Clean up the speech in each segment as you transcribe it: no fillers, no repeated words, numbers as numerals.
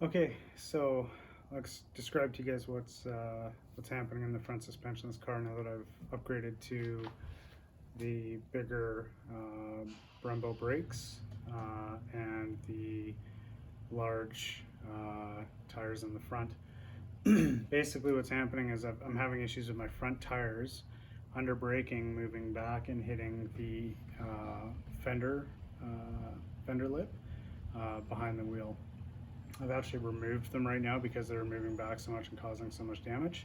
Okay, so let's describe to you guys what's happening in the front suspension of this car now that I've upgraded to the bigger Brembo brakes and the large tires in the front. Basically what's happening is I'm having issues with my front tires under braking, moving back and hitting the fender lip behind the wheel. I've actually removed them right now because they're moving back so much and causing so much damage.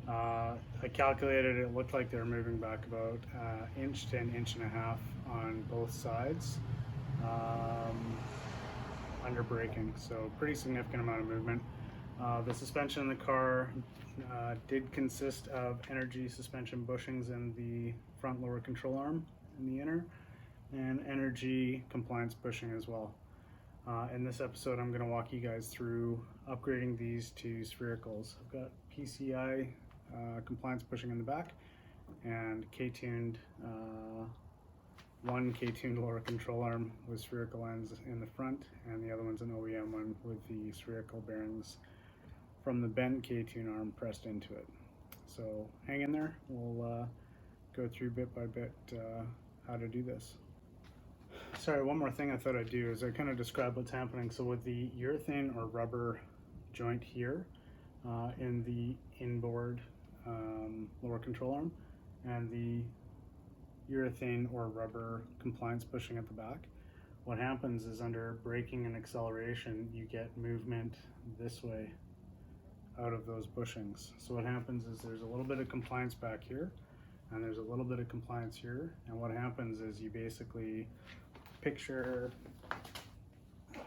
I calculated it looked like they were moving back about inch to an inch and a half on both sides under braking, so pretty significant amount of movement. The suspension in the car did consist of energy suspension bushings in the front lower control arm in the inner, and energy compliance bushing as well. In this episode, I'm going to walk you guys through upgrading these to Sphericals. I've got PCI compliance bushing in the back and K-tuned, one K-tuned lower control arm with spherical ends in the front, and the other one's an OEM one with the spherical bearings from the bent K-tune arm pressed into it. So hang in there, we'll go through bit by bit how to do this. Sorry, one more thing I thought I'd do is I kind of describe what's happening. So with the urethane or rubber joint here in the inboard lower control arm and the urethane or rubber compliance bushing at the back, what happens is under braking and acceleration you get movement this way out of those bushings. So what happens is there's a little bit of compliance back here and there's a little bit of compliance here, and what happens is you basically picture, I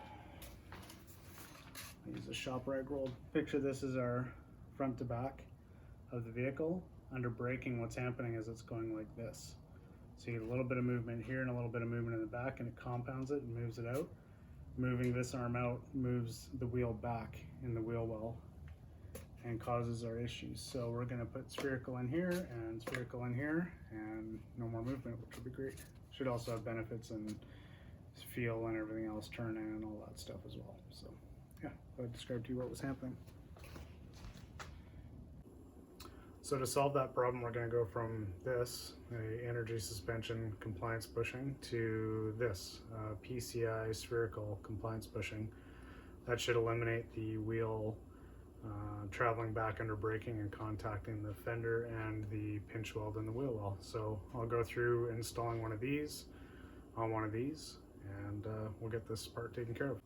use a shop rag roll. Picture this is our front to back of the vehicle. Under braking, what's happening is it's going like this. So you get a little bit of movement here and a little bit of movement in the back, and it compounds it and moves it out. Moving this arm out moves the wheel back in the wheel well and causes our issues. So we're going to put spherical in here and spherical in here, and no more movement, which would be great. Should also have benefits in feel and everything else, turning and all that stuff as well. So yeah, I described to you what was happening. So to solve that problem, we're going to go from this, a energy suspension compliance bushing, to this, PCI spherical compliance bushing. That should eliminate the wheel traveling back under braking and contacting the fender and the pinch weld in the wheel well. So I'll go through installing one of these on one of these, and we'll get this part taken care of.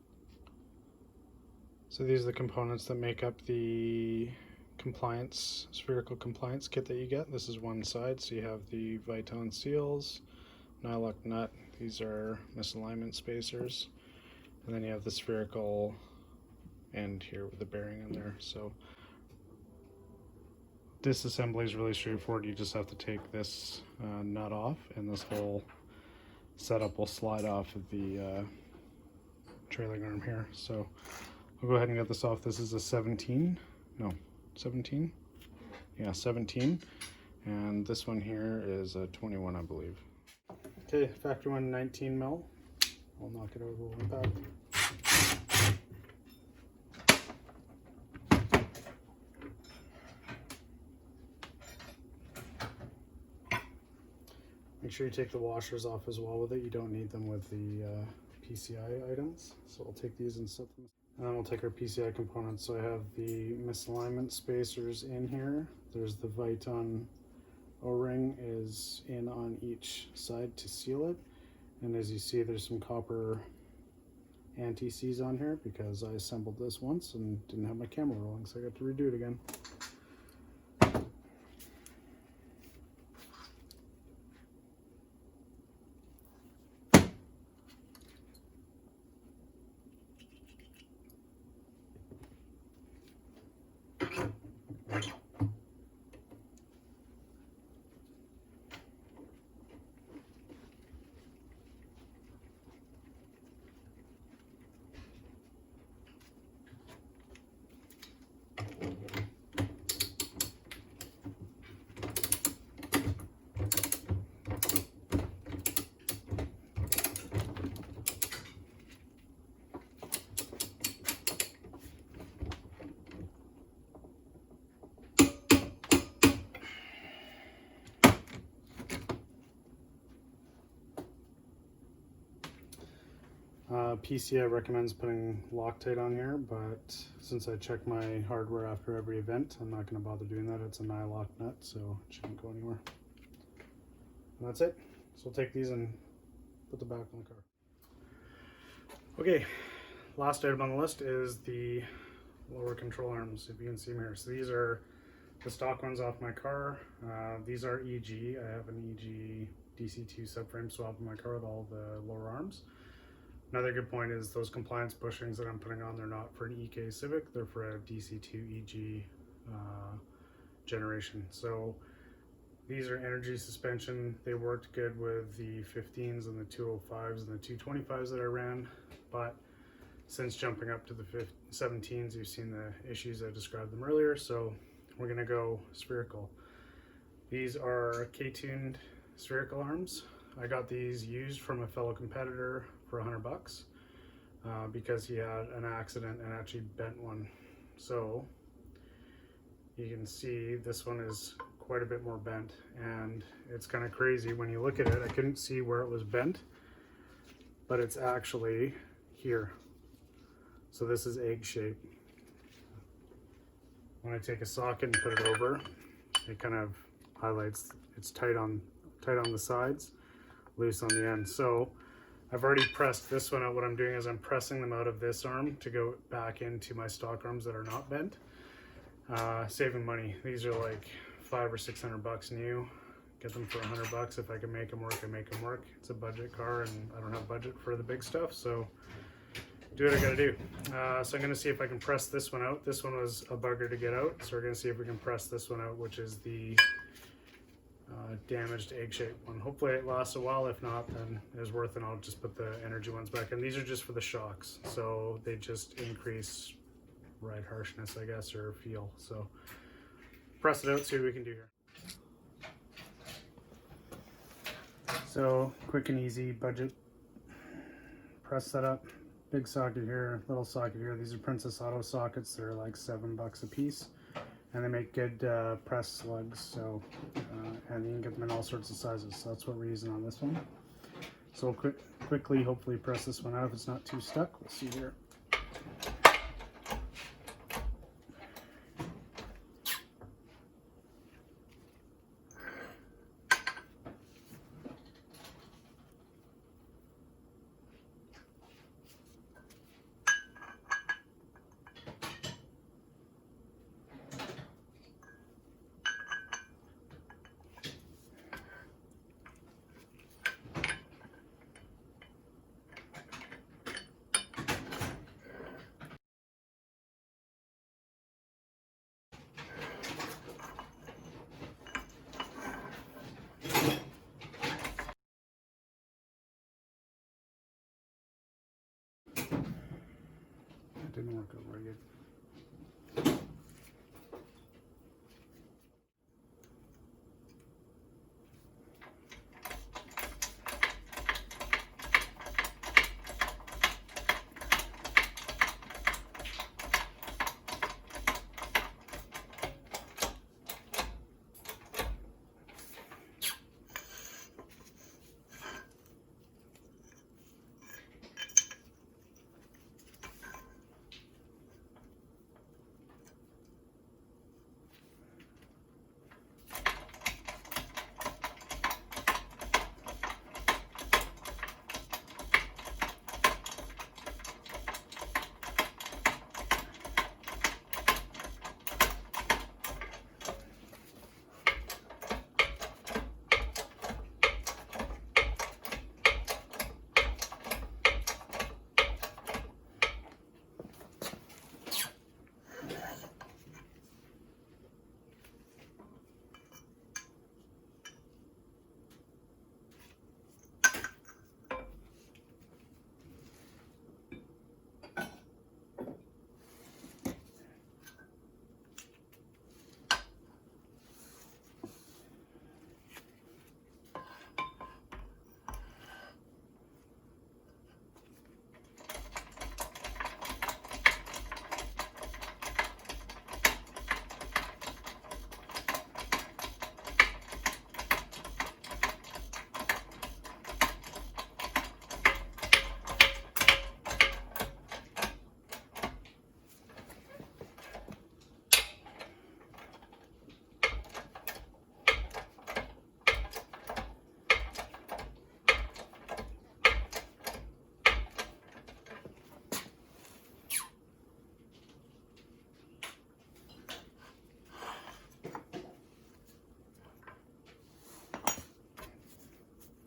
So these are the components that make up the compliance, spherical compliance kit that you get. This is one side, so you have the Viton seals, nylock nut, these are misalignment spacers, and then you have the spherical end here with the bearing in there. So disassembly is really straightforward. You just have to take this nut off, and this whole setup will slide off of the trailing arm here. So I'll go ahead and get this off. This is a 17, yeah, 17, and this one here is a 21, I believe. Okay, factory one 19 mil. I'll knock it over with one pad. Make sure you take the washers off as well with it. You don't need them with the PCI items. So we'll take these and set them. And then we'll take our PCI components. So I have the misalignment spacers in here. There's the Viton O-ring is in on each side to seal it. And as you see, there's some copper anti-seize on here because I assembled this once and didn't have my camera rolling, so I got to redo it again. PCI recommends putting Loctite on here, but since I check my hardware after every event, I'm not going to bother doing that. It's a nylock nut, so it shouldn't go anywhere. And that's it. So we'll take these and put the back on the car. Okay, last item on the list is the lower control arms, if you can see them here. So these are the stock ones off my car. These are EG. I have an EG DC2 subframe swap in my car with all the lower arms. Another good point is those compliance bushings that I'm putting on, they're not for an EK Civic, they're for a DC2 EG generation. So these are energy suspension. They worked good with the 15s and the 205s and the 225s that I ran, but since jumping up to the 17s, you've seen the issues I described them earlier, so we're gonna go spherical. These are K-tuned spherical arms. I got these used from a fellow competitor for $100 because he had an accident and actually bent one. So you can see this one is quite a bit more bent, and it's kind of crazy when you look at it. I couldn't see where it was bent, but it's actually here. So this is egg shape. When I take a socket and put it over, it kind of highlights it's tight on the sides, loose on the end. So I've already pressed this one out. What I'm doing is I'm pressing them out of this arm to go back into my stock arms that are not bent. Saving money. These are like $500 or $600 new. Get them for $100. If I can make them work, I make them work. It's a budget car and I don't have budget for the big stuff, so do what I gotta do. So I'm gonna see if I can press this one out. This one was a bugger to get out, so we're gonna see if we can press this one out, which is the damaged egg shape one. Hopefully it lasts a while. If not, then it is worth it. I'll just put the energy ones back in. These are just for the shocks, so they just increase ride harshness, I guess, or feel. So press it out, see what we can do here. So quick and easy budget press setup. Big socket here, little socket here. These are Princess Auto sockets. They're like $7 a piece, and they make good press slugs. So and you can get them in all sorts of sizes. So that's what we're using on this one. So we'll quickly, hopefully, press this one out if it's not too stuck. We'll see here. Didn't work out very good.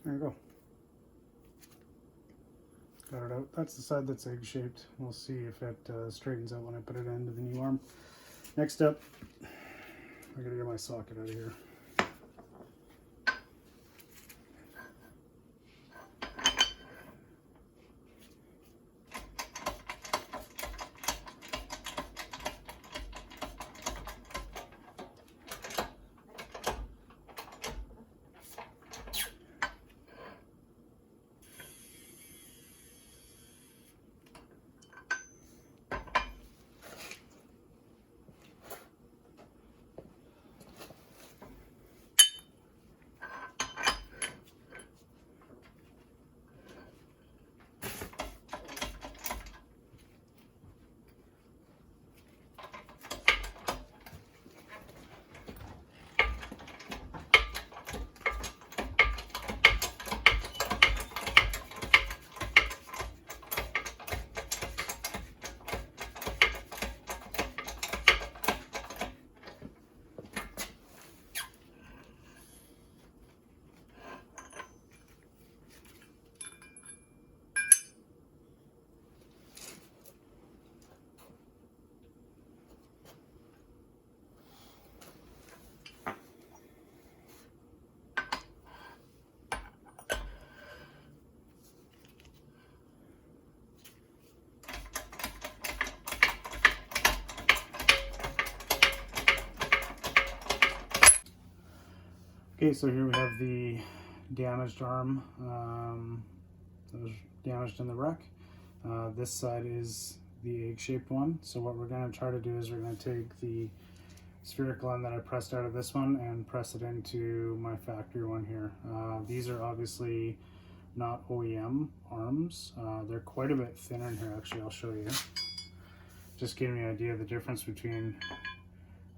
There you go. Got it out. That's the side that's egg-shaped. We'll see if it straightens out when I put it into the new arm. Next up, I gotta get my socket out of here. Okay, so here we have the damaged arm that was damaged in the wreck. This side is the egg-shaped one. So what we're going to try to do is we're going to take the spherical end that I pressed out of this one and press it into my factory one here. These are obviously not OEM arms. They're quite a bit thinner in here, actually. I'll show you. Just giving you an idea of the difference between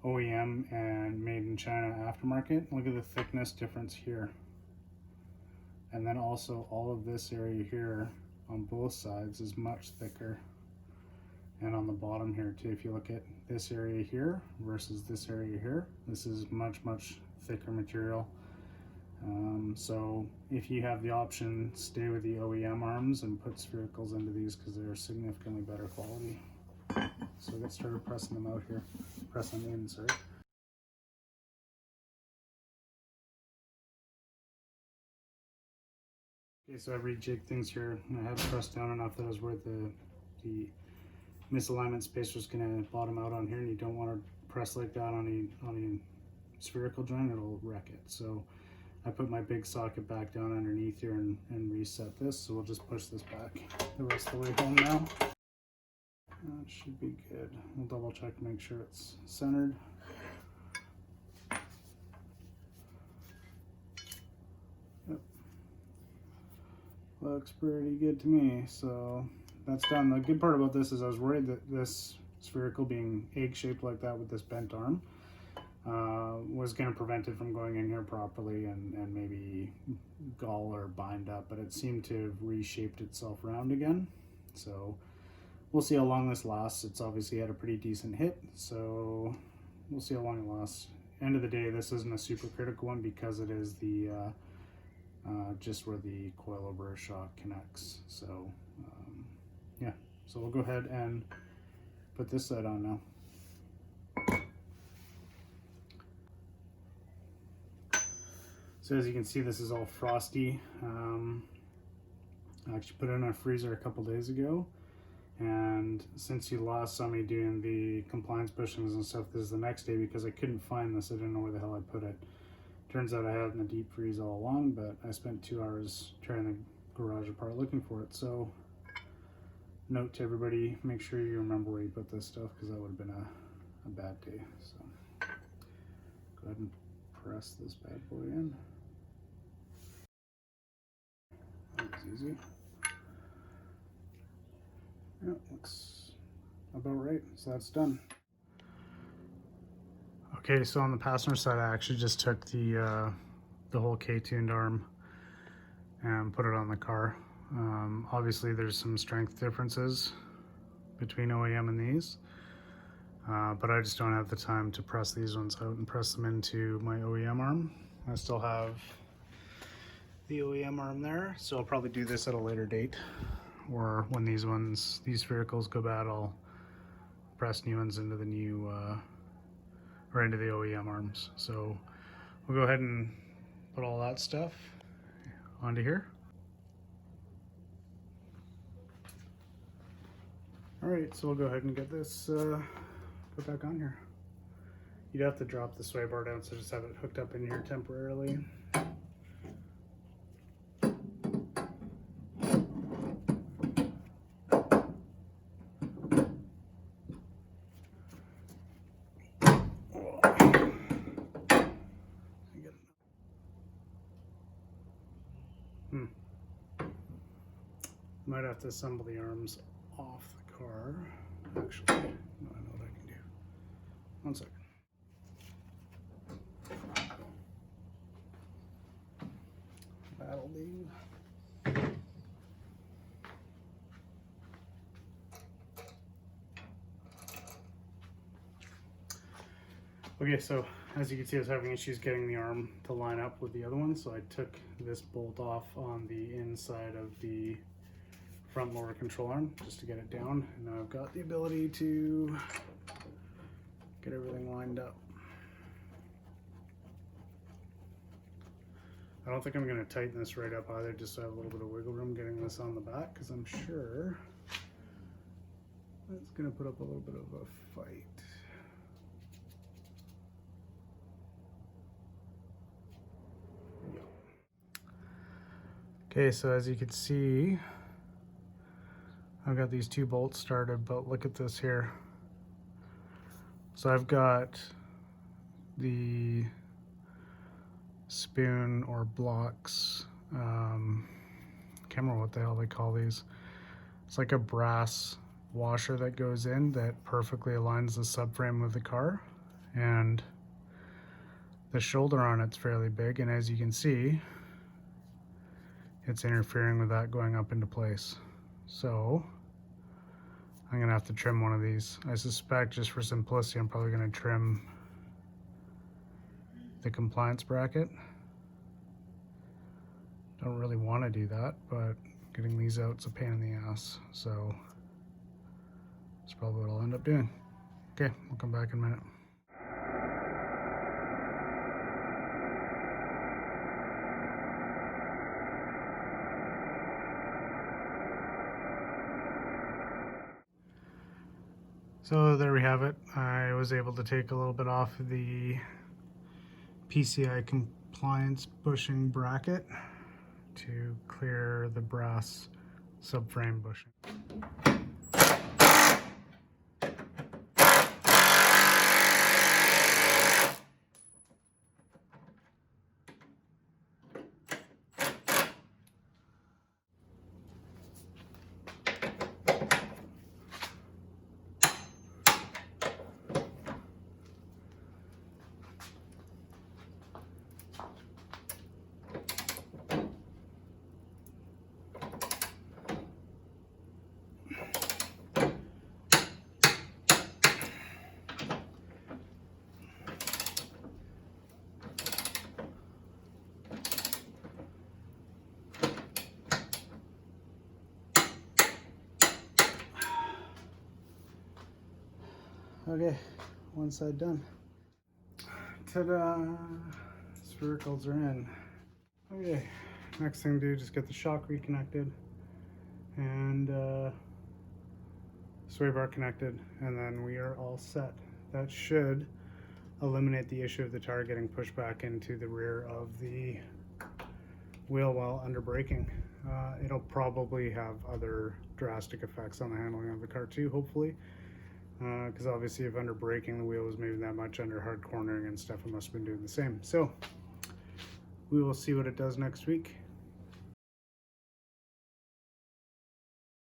OEM and made in China aftermarket. Look at the thickness difference here. And then also all of this area here on both sides is much thicker. And on the bottom here too, if you look at this area here versus this area here, this is much thicker material. So if you have the option, stay with the OEM arms and put sphericals into these because they're significantly better quality. So get started pressing them out here. Pressing them in, sorry. Okay, so I've rejigged things here and I had pressed down enough that was where the misalignment space was going to bottom out on here, and you don't want to press like that on a spherical joint, it'll wreck it. So I put my big socket back down underneath here and reset this, so we'll just push this back the rest of the way home now. That should be good. We'll double check to make sure it's centered. Yep. Looks pretty good to me, so that's done. The good part about this is I was worried that this spherical being egg-shaped like that with this bent arm was going to prevent it from going in here properly and maybe gall or bind up, but it seemed to have reshaped itself round again. So we'll see how long this lasts. It's obviously had a pretty decent hit, so we'll see how long it lasts. End of the day, this isn't a super critical one because it is the just where the coilover shock connects. So yeah, so we'll go ahead and put this side on now. So as you can see, this is all frosty. I actually put it in a freezer a couple days ago, and since you last saw me doing the compliance bushings and stuff, this is the next day because I couldn't find this. I didn't know where the hell I put it. Turns out I had it in the deep freeze all along, but I spent 2 hours tearing the garage apart looking for it. So note to everybody, make sure you remember where you put this stuff because that would have been a bad day. So go ahead and press this bad boy in. That was easy. Yeah, looks about right. So that's done. Okay, so on the passenger side, I actually just took the whole K-tuned arm and put it on the car. Obviously, there's some strength differences between OEM and these, but I just don't have the time to press these ones out and press them into my OEM arm. I still have the OEM arm there, so I'll probably do this at a later date, or when these sphericals go bad, I'll press new ones into the new or into the OEM arms. So we'll go ahead and put all that stuff onto here. Alright, so we'll go ahead and get this put back on here. You'd have to drop the sway bar down, so just have it hooked up in here temporarily. Might have to assemble the arms off the car. Actually, no, I know what I can do. 1 second. That'll do. Okay, so as you can see, I was having issues getting the arm to line up with the other one, so I took this bolt off on the inside of the front lower control arm just to get it down, and now I've got the ability to get everything lined up. I don't think I'm going to tighten this right up either, just so I have a little bit of wiggle room getting this on the back, because I'm sure that's going to put up a little bit of a fight. Okay, so as you can see, I've got these 2 bolts started, but look at this here. So I've got the spoon or blocks, can't remember what the hell they call these. It's like a brass washer that goes in that perfectly aligns the subframe with the car, and the shoulder on it's fairly big, and as you can see, it's interfering with that going up into place. So I'm gonna have to trim one of these. I suspect, just for simplicity, I'm probably gonna trim the compliance bracket. Don't really want to do that, but getting these out is a pain in the ass, so that's probably what I'll end up doing. Okay, we'll come back in a minute. So there we have it. I was able to take a little bit off the PCI compliance bushing bracket to clear the brass subframe bushing. Okay, one side done. Ta-da! Sphericals are in. Okay, next thing to do, just get the shock reconnected and sway bar connected, and then we are all set. That should eliminate the issue of the tire getting pushed back into the rear of the wheel while under braking. It'll probably have other drastic effects on the handling of the car too, hopefully. Because obviously if under braking the wheel was moving that much under hard cornering and stuff, it must have been doing the same. So we will see what it does next week,